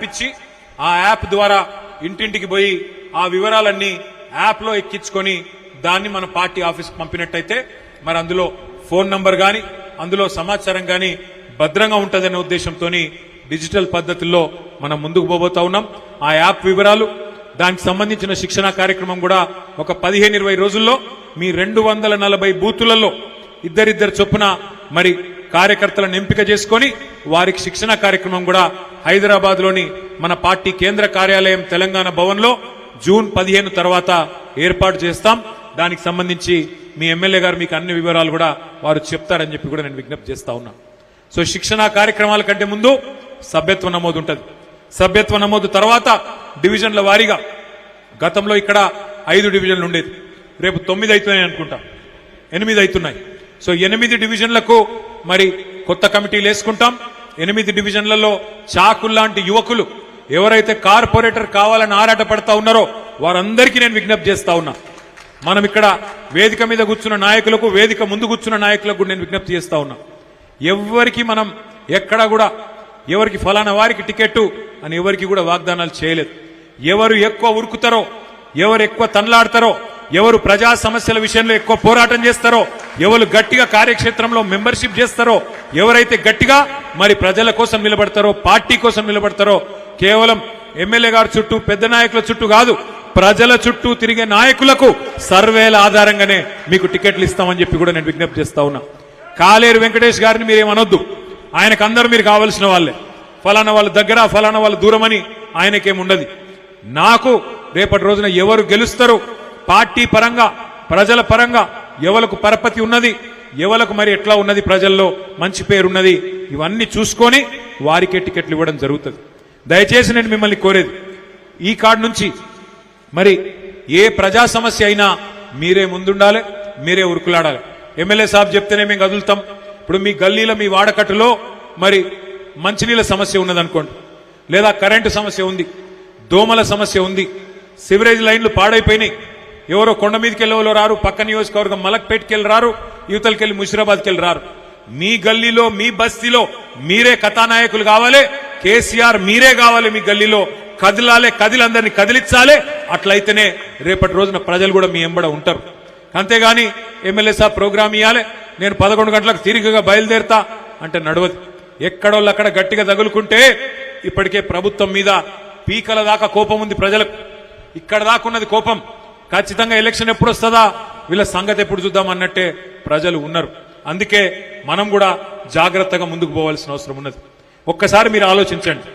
ఇచ్చి ఆ యాప్ ద్వారా ఇంటింటికి పోయి ఆ వివరాలన్నీ యాప్ లో ఎక్కించుకొని దాన్ని మన పార్టీ ఆఫీస్ పంపినట్టయితే మరి అందులో ఫోన్ నంబర్ గాని అందులో సమాచారం గాని భద్రంగా ఉంటదనే ఉద్దేశంతో డిజిటల్ పద్ధతుల్లో మనం ముందుకు పోబోతా ఉన్నాం. ఆ యాప్ వివరాలు దానికి సంబంధించిన శిక్షణ కార్యక్రమం కూడా ఒక 15-20 రోజుల్లో మీ 240 బూతులలో ఇద్దరిద్దరు చొప్పున మరి కార్యకర్తలను ఎంపిక చేసుకొని వారికి శిక్షణ కార్యక్రమం కూడా హైదరాబాద్ లోని మన పార్టీ కేంద్ర కార్యాలయం తెలంగాణ భవన్ లో జూన్ 15 తర్వాత ఏర్పాటు చేస్తాం. దానికి సంబంధించి మీ ఎమ్మెల్యే గారు మీకు అన్ని వివరాలు కూడా వారు చెప్తారని చెప్పి కూడా నేను విజ్ఞప్తి చేస్తా ఉన్నా. సో శిక్షణ కార్యక్రమాల కంటే ముందు సభ్యత్వ నమోదు ఉంటుంది. సభ్యత్వ నమోదు తర్వాత డివిజన్ల వారీగా గతంలో ఇక్కడ 5 డివిజన్లు ఉండేది, రేపు 9 అవుతున్నాయి అనుకుంటా, 8 అవుతున్నాయి. సో 8 డివిజన్లకు మరి కొత్త కమిటీలు వేసుకుంటాం. 8 డివిజన్లలో చాకుల్లాంటి యువకులు ఎవరైతే కార్పొరేటర్ కావాలని ఆరాట పడతా ఉన్నారో వారందరికీ నేను విజ్ఞప్తి చేస్తా ఉన్నా. మనం ఇక్కడ వేదిక మీద కూర్చున్న నాయకులకు, వేదిక ముందు కూర్చున్న నాయకులకు నేను విజ్ఞప్తి చేస్తా ఉన్నా. ఎవరికి మనం ఎక్కడా కూడా ఎవరికి ఫలానా వారికి టికెట్ అని ఎవరికి కూడా వాగ్దానాలు చేయలేదు. ఎవరు ఎక్కువ ఉరుకుతారో, ఎవరు ఎక్కువ తన్లాడతారో, ఎవరు ప్రజా సమస్యల విషయంలో ఎక్కువ పోరాటం చేస్తారో, ఎవరు గట్టిగా కార్యక్షేత్రంలో మెంబర్షిప్ చేస్తారో, ఎవరైతే గట్టిగా మరి ప్రజల కోసం నిలబడతారో, పార్టీ కోసం నిలబడతారో, కేవలం ఎమ్మెల్యే గారి చుట్టూ పెద్ద నాయకుల చుట్టూ కాదు, ప్రజల చుట్టూ తిరిగే నాయకులకు సర్వేల ఆధారంగానే మీకు టికెట్లు ఇస్తామని చెప్పి కూడా నేను విజ్ఞప్తి చేస్తా ఉన్నా. కాలేరు వెంకటేష్ గారిని మీరేమనొద్దు, ఆయనకు అందరూ మీరు కావలసిన వాళ్ళే. ఫలానా వాళ్ళ దగ్గర, ఫలానా వాళ్ళ దూరమని ఆయనకేముండదు. నాకు రేపటి రోజున ఎవరు గెలుస్తారో పార్టీ పరంగా, ప్రజల పరంగా ఎవలకు పరపతి ఉన్నది, ఎవలకు మరి ఎట్లా ఉన్నది, ప్రజల్లో మంచి పేరున్నది, ఇవన్నీ చూసుకొని వారికే టికెట్లు ఇవ్వడం జరుగుతుంది. దయచేసి నేను మిమ్మల్ని కోరేది, ఈ కార్డు నుంచి మరి ఏ ప్రజా సమస్య అయినా మీరే ముందుండాలి, మీరే ఉరుకులాడాలి. ఎమ్మెల్యే సాబ్ చెప్తేనే మేము కదులుతాం. ఇప్పుడు మీ గల్లీలో, మీ వాడకట్టులో మరి మంచినీళ్ళ సమస్య ఉన్నదనుకోండి, లేదా కరెంటు సమస్య ఉంది, దోమల సమస్య ఉంది, సివరేజ్ లైన్లు పాడైపోయినాయి, ఎవరో కొండ మీదకి వెళ్ళి రారు, పక్క నియోజకవర్గం మలక్పేట్కి వెళ్ళి రారు, యువతలకి వెళ్ళి ముషిరాబాద్కి వెళ్ళి రారు. మీ గల్లీలో, మీ బస్తీలో మీరే కథానాయకులు కావాలి, కేసీఆర్ మీరే కావాలి. మీ గల్లీలో కదిలాలే, కదిలందరినీ కదిలించాలే. అట్లయితేనే రేపటి రోజున ప్రజలు కూడా మీ ఎంబడ ఉంటారు. అంతేగాని ఎమ్మెల్యే సాబ్ ప్రోగ్రామ్ ఇవ్వాలి, నేను 11 గంటలకు తిరిగిగా బయలుదేరుతా అంటే నడవదు. ఎక్కడోళ్ళు అక్కడ గట్టిగా తగులుకుంటే ఇప్పటికే ప్రభుత్వం మీద పీకల దాకా కోపం ఉంది ప్రజలకు. ఇక్కడ దాకున్నది కోపం. ఖచ్చితంగా ఎలక్షన్ ఎప్పుడు వస్తుందా, వీళ్ళ సంగతి ఎప్పుడు చూద్దాం అన్నట్టే ప్రజలు ఉన్నారు. అందుకే మనం కూడా జాగ్రత్తగా ముందుకు పోవాల్సిన అవసరం ఉన్నది. ఒక్కసారి మీరు ఆలోచించండి,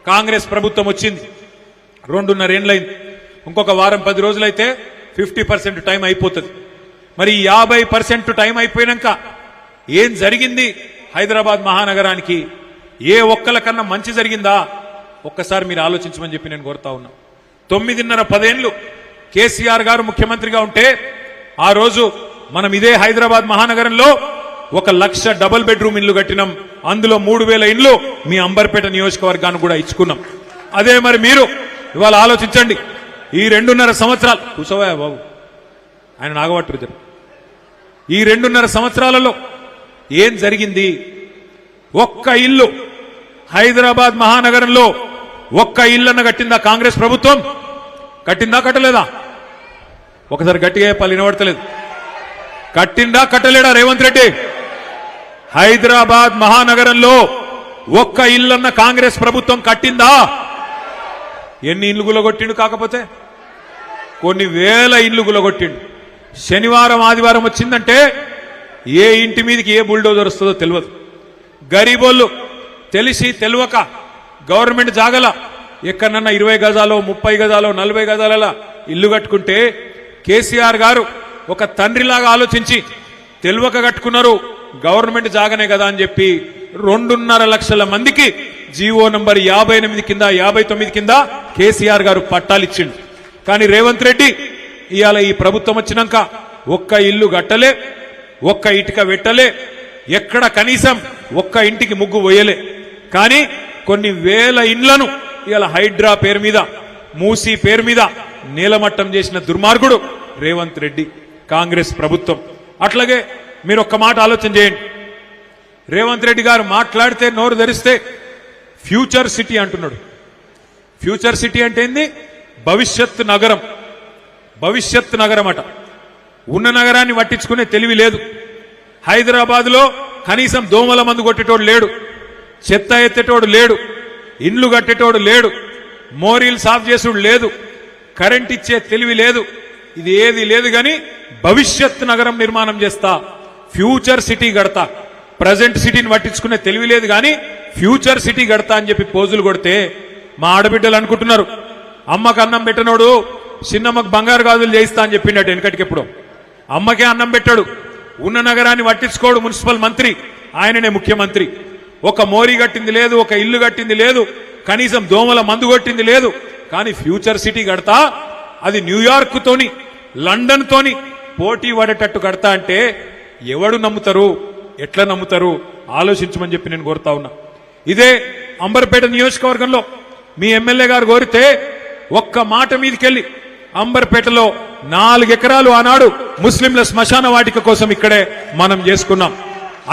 కాంగ్రెస్ ప్రభుత్వం వచ్చింది 2.5 ఏళ్లైంది. ఇంకొక వారం 10 రోజులైతే 50% టైం అయిపోతుంది. మరి 50% టైం అయిపోయినాక ఏం జరిగింది హైదరాబాద్ మహానగరానికి? ఏ ఒక్కలకన్నా మంచి జరిగిందా? ఒక్కసారి మీరు ఆలోచించమని చెప్పి నేను కోరుతా ఉన్నా. 9.5-10 ఏళ్లు కేసీఆర్ గారు ముఖ్యమంత్రిగా ఉంటే ఆ రోజు మనం ఇదే హైదరాబాద్ మహానగరంలో 1,00,000 డబుల్ బెడ్రూమ్ ఇళ్లు కట్టినాం. అందులో 3,000 ఇళ్లు మీ అంబర్పేట నియోజకవర్గానికి కూడా ఇచ్చుకున్నాం. అదే మరి మీరు ఇవాళ ఆలోచించండి, ఈ 2.5 సంవత్సరాలు కూసోవా బాబు, ఆయన నాగవట్టు, ఈ 2.5 సంవత్సరాలలో ఏం జరిగింది? ఒక్క ఇల్లు హైదరాబాద్ మహానగరంలో ఒక్క ఇల్లన్న కట్టిందా కాంగ్రెస్ ప్రభుత్వం? కట్టిందా, కట్టలేదా? ఒకసారి గట్టిగా చెప్పాలి, వినబడతలేదు. కట్టిందా, కట్టలేడా రేవంత్ రెడ్డి? హైదరాబాద్ మహానగరంలో ఒక్క ఇల్లన్న కాంగ్రెస్ ప్రభుత్వం కట్టిందా? ఎన్ని ఇల్లు గులగొట్టిండు? కాకపోతే కొన్ని వేల ఇల్లు గులగొట్టిండు. శనివారం ఆదివారం వచ్చిందంటే ఏ ఇంటి మీదకి ఏ బుల్డోజర్ వస్తుందో తెలియదు. గరీబోళ్ళు తెలిసి తెలియక గవర్నమెంట్ జాగల ఎక్కడన్నా 20 గజాలో, 30 గజాలో, 40 గజాల ఇల్లు కట్టుకుంటే కేసీఆర్ గారు ఒక తండ్రిలాగా ఆలోచించి తెలియక కట్టుకున్నారు, గవర్నమెంట్ జాగనే కదా అని చెప్పి 2.5 లక్షల మందికి జీవో నంబర్ 58 కింద, 59 కింద కేసీఆర్ గారు పట్టాలిచ్చిండు. కానీ రేవంత్ రెడ్డి ఇవాళ ఈ ప్రభుత్వం వచ్చినాక ఒక్క ఇల్లు కట్టలే, ఒక్క ఇటుక పెట్టలే, ఎక్కడ కనీసం ఒక్క ఇంటికి ముగ్గు పోయలే. కానీ కొన్ని వేల ఇండ్లను ఇవాళ హైడ్రా పేరు మీద, మూసీ పేరు మీద నీలమట్టం చేసిన దుర్మార్గుడు రేవంత్ రెడ్డి, కాంగ్రెస్ ప్రభుత్వం. అట్లాగే మీరు ఒక్క మాట ఆలోచన చేయండి, రేవంత్ రెడ్డి గారు మాట్లాడితే నోరు ధరిస్తే ఫ్యూచర్ సిటీ అంటున్నాడు. ఫ్యూచర్ సిటీ అంటే ఏంది? భవిష్యత్ నగరం. భవిష్యత్ నగరం అట. ఉన్న నగరాన్ని పట్టించుకునే తెలివి లేదు. హైదరాబాద్లో కనీసం దోమల మందు కొట్టేటోడు లేడు, చెత్త ఎత్తేటోడు లేడు, ఇండ్లు కట్టేటోడు లేడు, మోరీలు సాఫ్ చేసుడు లేదు, కరెంట్ ఇచ్చే తెలివి లేదు. ఇది ఏది లేదు గాని భవిష్యత్ నగరం నిర్మాణం చేస్తా, ఫ్యూచర్ సిటీ కడతా. ప్రజెంట్ సిటీని పట్టించుకునే తెలివి లేదు గాని ఫ్యూచర్ సిటీ కడతా అని చెప్పి పోజులు కొడితే మా ఆడబిడ్డలు అనుకుంటున్నారు అమ్మకు అన్నం పెట్టనోడు చిన్నమ్మకు బంగారు గాజులు చేయిస్తా అని చెప్పిండట. వెనకటికెప్పుడు అమ్మకే అన్నం పెట్టాడు, ఉన్న నగరాన్ని పట్టించుకోడు మున్సిపల్ మంత్రి, ఆయననే ముఖ్యమంత్రి. ఒక మోరీ కట్టింది లేదు, ఒక ఇల్లు కట్టింది లేదు, కనీసం దోమల మందు కొట్టింది లేదు. కానీ ఫ్యూచర్ సిటీ కడతా, అది న్యూయార్క్ తోని లండన్ తోని పోటీ పడేటట్టు కడతా అంటే ఎవడు నమ్ముతారు? ఎట్లా నమ్ముతారు? ఆలోచించమని చెప్పి నేను కోరుతా ఉన్నా. ఇదే అంబర్పేట నియోజకవర్గంలో మీ ఎమ్మెల్యే గారు కోరితే ఒక్క మాట మీదకెళ్లి అంబర్పేటలో 4 ఎకరాలు ఆనాడు ముస్లింల శ్మశాన వాటిక కోసం ఇక్కడే మనం చేసుకున్నాం.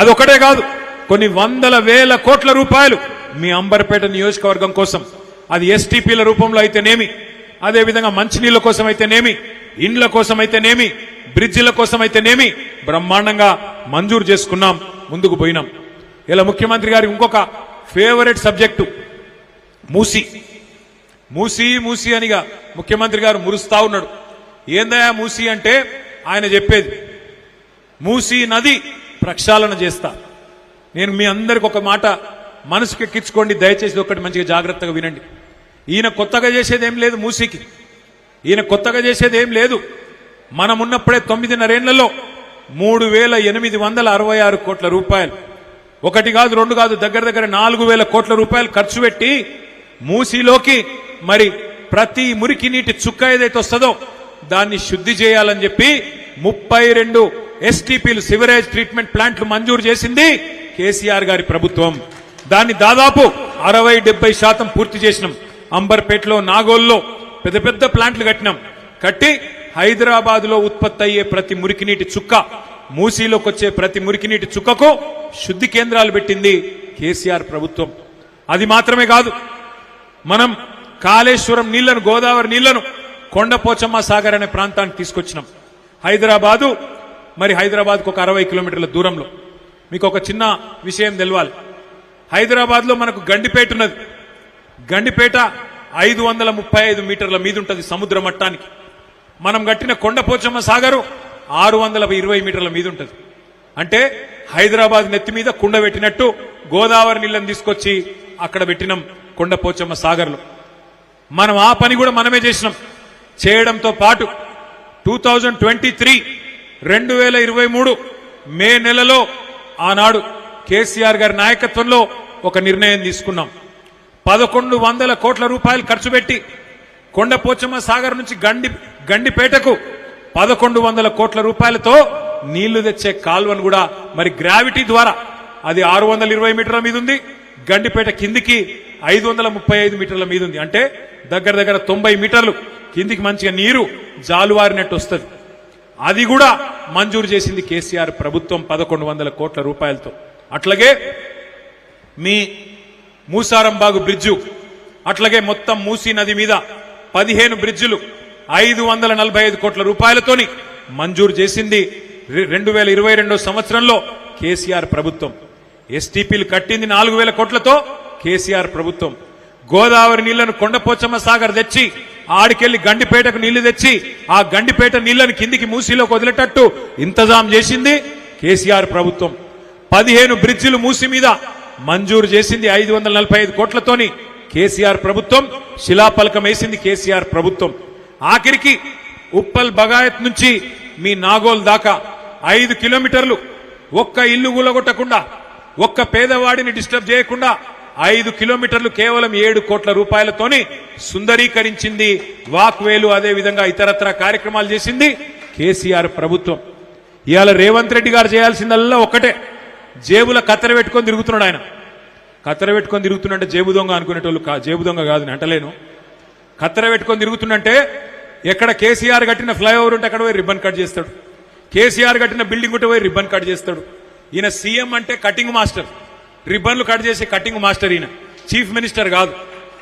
అదొకటే కాదు, కొన్ని వందల వేల కోట్ల రూపాయలు మీ అంబర్పేట నియోజకవర్గం కోసం, అది ఎస్టీపీల రూపంలో అయితేనేమి, అదేవిధంగా మంచినీళ్ల కోసం అయితేనేమి, ఇండ్ల కోసం అయితేనేమి, బ్రిడ్జిల కోసం అయితేనేమి బ్రహ్మాండంగా మంజూరు చేసుకున్నాం, ముందుకు పోయినాం. ఇలా ముఖ్యమంత్రి గారి ఇంకొక ఫేవరెట్ సబ్జెక్టు మూసి. మూసి మూసి అనిగా ముఖ్యమంత్రి గారు మురుస్తా ఉన్నాడు. ఏందయా మూసి అంటే ఆయన చెప్పేది, మూసి నది ప్రక్షాళన చేస్తా. నేను మీ అందరికి ఒక మాట మనసుకి ఎక్కించుకోండి, దయచేసి ఒకటి మంచిగా జాగ్రత్తగా వినండి. ఈయన కొత్తగా చేసేది ఏం లేదు మూసీకి, ఈయన కొత్తగా చేసేది ఏం లేదు. మనమున్నప్పుడే 9.5 ఏళ్లలో 3,866 కోట్ల రూపాయలు, ఒకటి కాదు రెండు కాదు, దగ్గర దగ్గర 4,000 కోట్ల రూపాయలు ఖర్చు పెట్టి మూసీలోకి మరి ప్రతి మురికి నీటి చుక్క ఏదైతే వస్తుందో దాన్ని శుద్ధి చేయాలని చెప్పి 32 ఎస్టీపీలు సివరేజ్ ట్రీట్మెంట్ ప్లాంట్లు మంజూరు చేసింది కేసీఆర్ గారి ప్రభుత్వం. దాన్ని దాదాపు 60-70% పూర్తి చేసినాం. అంబర్పేటలో, నాగోల్లో పెద్ద పెద్ద ప్లాంట్లు కట్టినాం. కట్టి హైదరాబాద్ లో ఉత్పత్తి అయ్యే ప్రతి మురికి నీటి చుక్క, మూసీలోకి వచ్చే ప్రతి మురికి నీటి చుక్కకు శుద్ధి కేంద్రాలు పెట్టింది కేసీఆర్ ప్రభుత్వం. అది మాత్రమే కాదు, మనం కాళేశ్వరం నీళ్లను, గోదావరి నీళ్లను కొండపోచమ్మ సాగర్ అనే ప్రాంతానికి తీసుకొచ్చినాం. హైదరాబాదు, మరి హైదరాబాద్కు ఒక 60 కిలోమీటర్ల దూరంలో. మీకు ఒక చిన్న విషయం తెలవాలి, హైదరాబాద్ లో మనకు గండిపేట ఉన్నది. గండిపేట 535 మీటర్ల మీద ఉంటుంది సముద్ర మట్టానికి. మనం కట్టిన కొండపోచమ్మ సాగరు 620 మీటర్ల మీద ఉంటుంది. అంటే హైదరాబాద్ నెత్తి మీద కుండ పెట్టినట్టు గోదావరి నీళ్లను తీసుకొచ్చి అక్కడ పెట్టినాం కొండపోచమ్మ సాగర్లో. మనం ఆ పని కూడా మనమే చేసినాం. చేయడంతో పాటు 2023 మే నెలలో ఆనాడు కేసీఆర్ గారి నాయకత్వంలో ఒక నిర్ణయం తీసుకున్నాం. 1,100 కోట్ల రూపాయలు ఖర్చు పెట్టి కొండపోచమ్మ సాగర్ నుంచి గండిపేటకు 1,100 కోట్ల రూపాయలతో నీళ్లు తెచ్చే కాల్వను కూడా మరి గ్రావిటీ ద్వారా, అది 620 మీటర్ల మీద ఉంది, గండిపేట కిందికి 535 మీటర్ల మీద ఉంది. అంటే దగ్గర దగ్గర 90 మీటర్లు కిందికి మంచిగా నీరు జాలువారినట్టు వస్తుంది. అది కూడా మంజూరు చేసింది కేసీఆర్ ప్రభుత్వం 1,100 కోట్ల రూపాయలతో. అట్లాగే మీ మూసారంబాగు బ్రిడ్జు, అట్లాగే మొత్తం మూసీ నది మీద 15 బ్రిడ్జిలు 545 కోట్ల రూపాయలతోని మంజూరు చేసింది 2022 సంవత్సరంలో కేసీఆర్ ప్రభుత్వం. ఎస్టీపీలు కట్టింది 4,000 కోట్లతో కేసీఆర్ ప్రభుత్వం. గోదావరి నీళ్లను కొండపోచమ్మ సాగర్ తెచ్చి ఆడికెళ్లి గండిపేటకు నీళ్లు తెచ్చి ఆ గండిపేట నీళ్లను కిందికి మూసీలోకి వదిలేటట్టు ఇంతజాం చేసింది కేసీఆర్ ప్రభుత్వం. 15 బ్రిడ్జిలు మూసీ మీద మంజూరు చేసింది 545 కోట్లతోని కేసీఆర్ ప్రభుత్వం. శిలాఫలకం వేసింది కేసీఆర్ ప్రభుత్వం. ఆఖరికి ఉప్పల్ బగాయత్ నుంచి మీ నాగోల్ దాకా 5 కిలోమీటర్లు ఒక్క ఇల్లు కూలగొట్టకుండా, ఒక్క పేదవాడిని డిస్టర్బ్ చేయకుండా 5 కిలోమీటర్లు కేవలం 7 కోట్ల రూపాయలతోని సుందరీకరించింది. వాక్వేలు, అదే విధంగా ఇతరత్ర కార్యక్రమాలు చేసింది కేసీఆర్ ప్రభుత్వం. ఇవాళ రేవంత్ రెడ్డి గారు చేయాల్సిందల్లా ఒక్కటే, జేబుల కత్తెర పెట్టుకొని తిరుగుతున్నాడు. ఆయన కత్తెర పెట్టుకొని తిరుగుతుంటే జేబు దొంగ అనుకునేటోళ్ళు, జేబు దొంగ కాదు నేను అంటలేను. కత్తెర పెట్టుకొని తిరుగుతుంటే ఎక్కడ కేసీఆర్ కట్టిన ఫ్లైఓవర్ ఉంటే అక్కడ పోయి రిబ్బన్ కట్ చేస్తాడు, కేసీఆర్ కట్టిన బిల్డింగ్ ఉంటే పోయి రిబ్బన్ కట్ చేస్తాడు. ఈయన సీఎం అంటే కటింగ్ మాస్టర్, రిబ్బన్లు కట్ చేసే కటింగ్ మాస్టర్. ఈయన చీఫ్ మినిస్టర్ కాదు,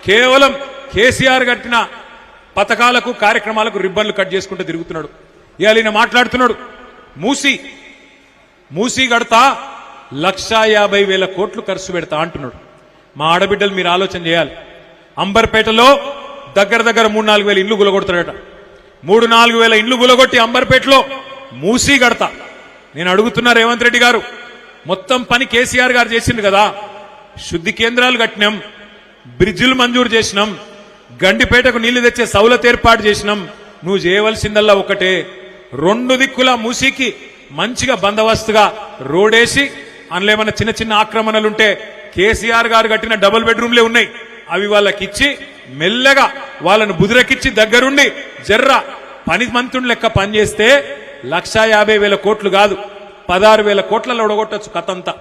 కేవలం కేసీఆర్ కట్టిన పథకాలకు కార్యక్రమాలకు రిబ్బన్లు కట్ చేసుకుంటూ తిరుగుతున్నాడు. ఇవాళ ఈయన మాట్లాడుతున్నాడు, మూసీ గడతా 1,50,000 కోట్లు ఖర్చు పెడతా అంటున్నాడు. మా ఆడబిడ్డలు మీరు ఆలోచన చేయాలి. అంబర్పేటలో దగ్గర 3-4 వేల ఇండ్లు గులగొడతాడట. 3-4 వేల ఇండ్లు గులగొట్టి అంబర్పేటలో మూసీ గడతా. నేను అడుగుతున్నా రేవంత్ రెడ్డి గారు, మొత్తం పని కేసీఆర్ గారు చేసింది కదా. శుద్ధి కేంద్రాలు కట్టినాం, బ్రిడ్జిలు మంజూరు చేసినాం, గండిపేటకు నీళ్లు తెచ్చే సౌలత ఏర్పాటు చేసినాం. నువ్వు చేయవలసిందల్లా ఒకటే, 2 దిక్కుల మూసీకి మంచిగా బందోబస్తుగా రోడేసి అందులో ఏమన్నా చిన్న చిన్న ఆక్రమణలుంటే కేసీఆర్ గారు కట్టిన డబుల్ బెడ్రూమ్లే ఉన్నాయి, అవి వాళ్ళకిచ్చి మెల్లగా వాళ్ళను బుదిరకిచ్చి దగ్గరుండి జర్ర పని మంత్రుని లెక్క పనిచేస్తే 1,50,000 కోట్లు కాదు 16,000 కోట్లలో ఒడగొట్టచ్చు కథంతా.